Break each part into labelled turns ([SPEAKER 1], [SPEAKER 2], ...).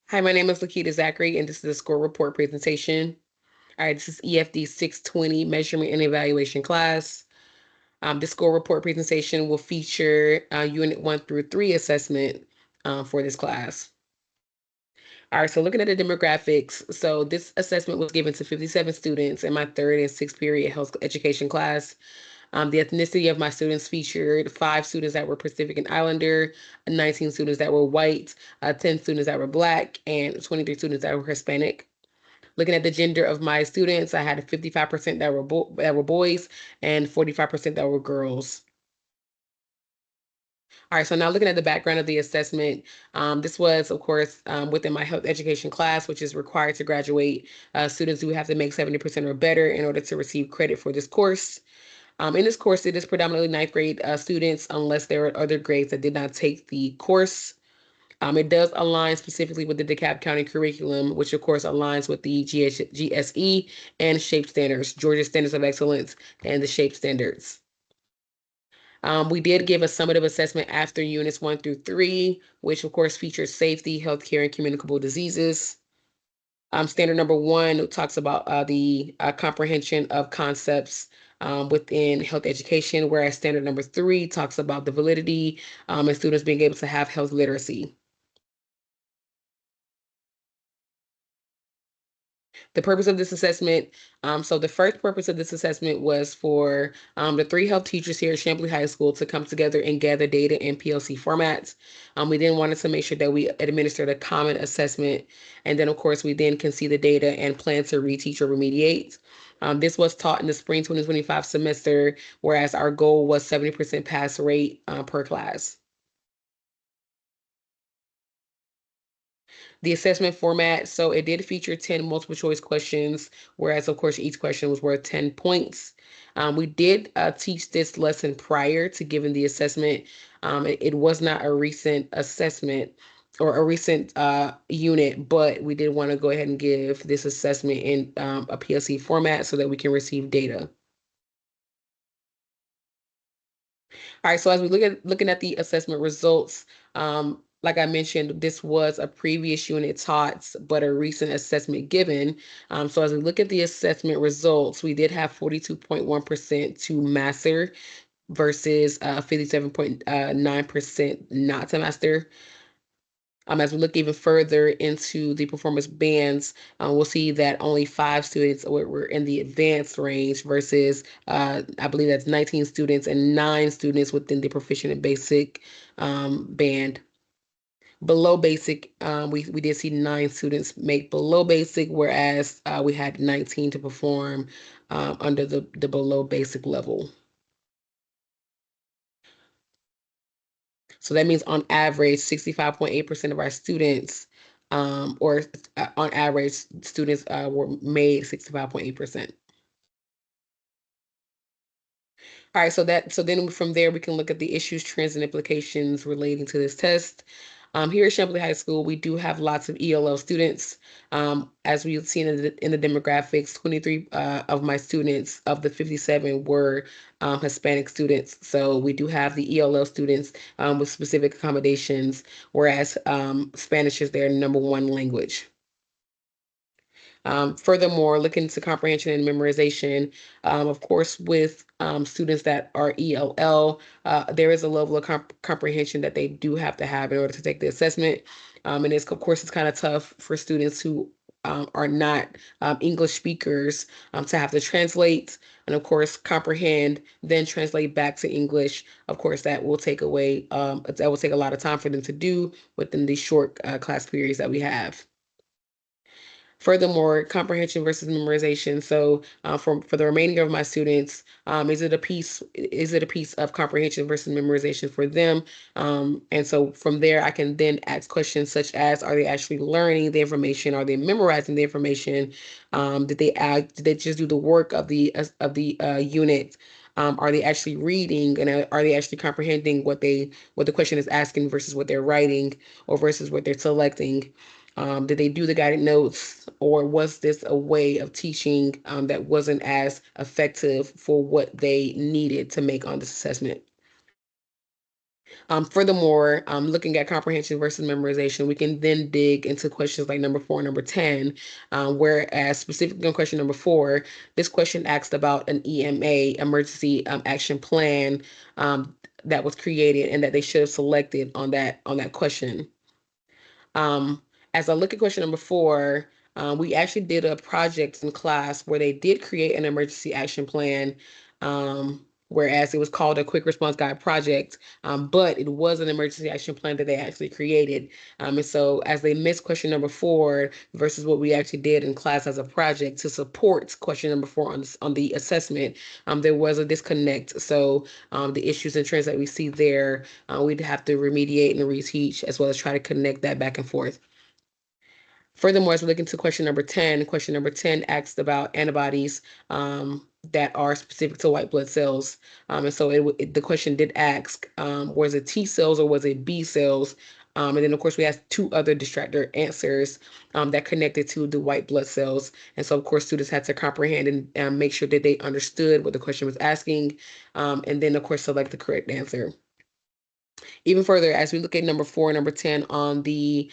[SPEAKER 1] Hi, my name is Lakita Zachary, and this is the score report presentation. All right, this is EFD 620 measurement and evaluation class. The score report presentation will feature Unit 1 through 3 assessment for this class. All right, so looking at the demographics, so this assessment was given to 57 students in my third and sixth period health education class. The ethnicity of my students featured 5 students that were Pacific and Islander, 19 students that were white, 10 students that were Black, and 23 students that were Hispanic. Looking at the gender of my students, I had 55% that were boys and 45% that were girls. All right, so now looking at the background of the assessment, this was, of course, within my health education class, which is required to graduate. Students do have to make 70% or better in order to receive credit for this course. In this course, it is predominantly ninth grade students, unless there are other grades that did not take the course. It does align specifically with the DeKalb County curriculum, which of course aligns with the GSE and SHAPE standards, Georgia Standards of Excellence, and the SHAPE standards. We did give a summative assessment after units 1 through 3, which of course features safety, healthcare, and communicable diseases. Standard number 1 talks about the comprehension of concepts within health education, whereas standard number 3 talks about the validity and students being able to have health literacy. The purpose of this assessment, so the first purpose of this assessment was for the 3 health teachers here at Champley High School to come together and gather data in PLC formats. We then wanted to make sure that we administered a common assessment. And then, of course, we then can see the data and plan to reteach or remediate. This was taught in the spring 2025 semester, whereas our goal was 70% pass rate per class. The assessment format, so it did feature 10 multiple choice questions, whereas of course each question was worth 10 points. We did teach this lesson prior to giving the assessment. It was not a recent assessment or a recent unit, but we did want to go ahead and give this assessment in a PLC format so that we can receive data. All right, so as we looking at the assessment results, like I mentioned, this was a previous unit taught, but a recent assessment given. So as we look at the assessment results, we did have 42.1% to master versus 57.9% not to master. As we look even further into the performance bands, we'll see that only 5 students were in the advanced range versus I believe that's 19 students and 9 students within the proficient and basic band. Below basic, we did see 9 students make below basic, whereas we had 19 to perform under the below basic level. So that means on average, 65.8% of our students, or on average, students were made 65.8%. All right, so then from there we can look at the issues, trends, and implications relating to this test. Here at Champley High School, we do have lots of ELL students. As we've seen in the demographics, 23 of my students of the 57 were Hispanic students. So we do have the ELL students with specific accommodations, whereas Spanish is their number 1 language. Furthermore, looking into comprehension and memorization, of course, with students that are ELL, there is a level of comprehension that they do have to have in order to take the assessment. And it's, of course, it's kind of tough for students who are not English speakers to have to translate and, of course, comprehend, then translate back to English. Of course, that will take a lot of time for them to do within the short class periods that we have. Furthermore, comprehension versus memorization. So, for the remaining of my students, is it a piece of comprehension versus memorization for them? And so from there, I can then ask questions such as: Are they actually learning the information? Are they memorizing the information? Did they just do the work of the unit? Are they actually reading, and are they actually comprehending what the question is asking versus what they're writing or versus what they're selecting? Did they do the guided notes, or was this a way of teaching that wasn't as effective for what they needed to make on this assessment? Furthermore, looking at comprehension versus memorization, we can then dig into questions like number 4 and number 10, whereas specifically on question number 4, this question asked about an EMA, emergency action plan, that was created and that they should have selected on that question. Um, as I look at question number 4, we actually did a project in class where they did create an emergency action plan, whereas it was called a quick response guide project, but it was an emergency action plan that they actually created. And so as they missed question number 4 versus what we actually did in class as a project to support question number 4 on the assessment, there was a disconnect. So the issues and trends that we see there, we'd have to remediate and reteach as well as try to connect that back and forth. Furthermore, as we look into question number 10 asks about antibodies that are specific to white blood cells. And so the question did ask, was it T cells or was it B cells? And then, of course, we asked 2 other distractor answers that connected to the white blood cells. And so, of course, students had to comprehend and make sure that they understood what the question was asking, and then, of course, select the correct answer. Even further, as we look at number 4 and number 10 on the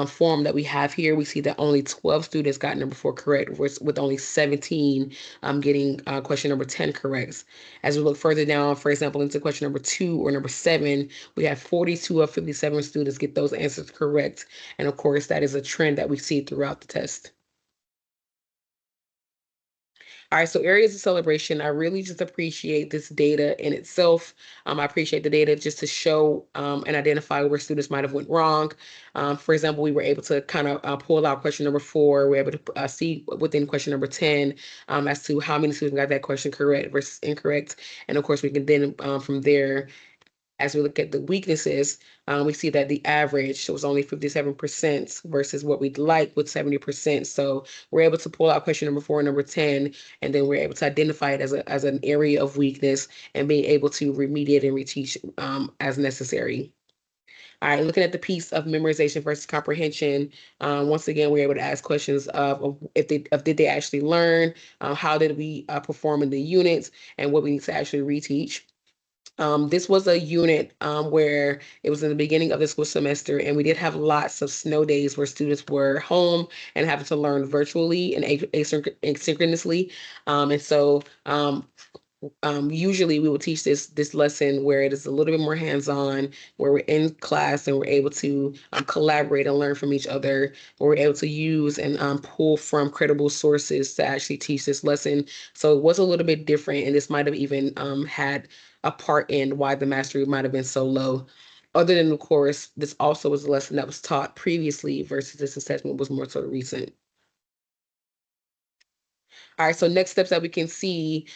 [SPEAKER 1] form that we have here, we see that only 12 students got number 4 correct, with only 17 getting question number 10 correct. As we look further down, for example, into question number 2 or number 7, we have 42 of 57 students get those answers correct. And of course, that is a trend that we see throughout the test. All right, so areas of celebration, I really just appreciate this data in itself. I appreciate the data just to show and identify where students might have went wrong. For example, we were able to kind of pull out question number 4. We're able to see within question number 10 as to how many students got that question correct versus incorrect. And of course, we can then from there, as we look at the weaknesses, we see that the average was only 57% versus what we'd like with 70%. So we're able to pull out question number 4 and number 10, and then we're able to identify it as an area of weakness and being able to remediate and reteach as necessary. All right, looking at the piece of memorization versus comprehension, once again, we're able to ask questions of if did they actually learn, how did we perform in the units, and what we need to actually reteach. This was a unit where it was in the beginning of the school semester, and we did have lots of snow days where students were home and having to learn virtually and asynchronously. And so usually we will teach this lesson where it is a little bit more hands-on, where we're in class and we're able to collaborate and learn from each other, where we're able to use and pull from credible sources to actually teach this lesson. So it was a little bit different, and this might have even had a part in why the mastery might have been so low. Other than, of course, this also was a lesson that was taught previously versus this assessment was more sort of recent. All right, so next steps that we can see,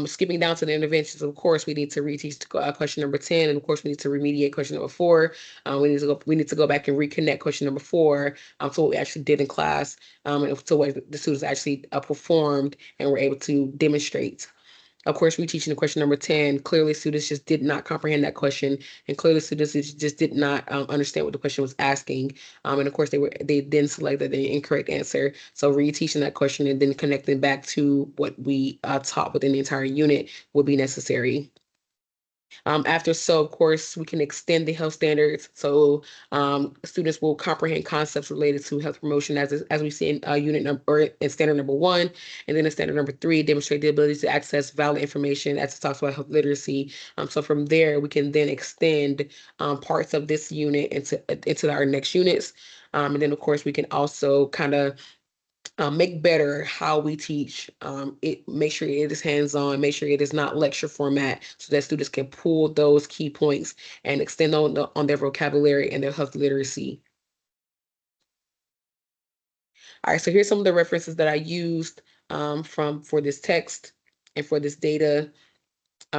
[SPEAKER 1] skipping down to the interventions, of course, we need to reteach question number 10, and of course, we need to remediate question number 4. We need to go back and reconnect question number 4 to what we actually did in class, and to what the students actually performed and were able to demonstrate. Of course, reteaching the question number 10, clearly students just did not comprehend that question, and clearly students just did not understand what the question was asking. And of course, they then selected the incorrect answer. So reteaching that question and then connecting back to what we taught within the entire unit would be necessary. Of course, we can extend the health standards. So students will comprehend concepts related to health promotion as we see in unit number or in standard number 1, and then in standard number 3, demonstrate the ability to access valid information as it talks about health literacy. So from there, we can then extend parts of this unit into our next units. And then, of course, we can also kind of make better how we teach. Make sure it is hands-on, make sure it is not lecture format so that students can pull those key points and extend on their vocabulary and their health literacy. All right, so here's some of the references that I used for this text and for this data.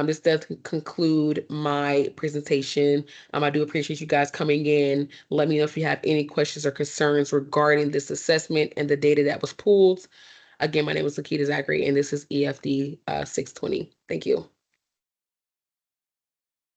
[SPEAKER 1] This does conclude my presentation. I do appreciate you guys coming in. Let me know if you have any questions or concerns regarding this assessment and the data that was pulled. Again, my name is Lakita Zachary, and this is EFD 620. Thank you.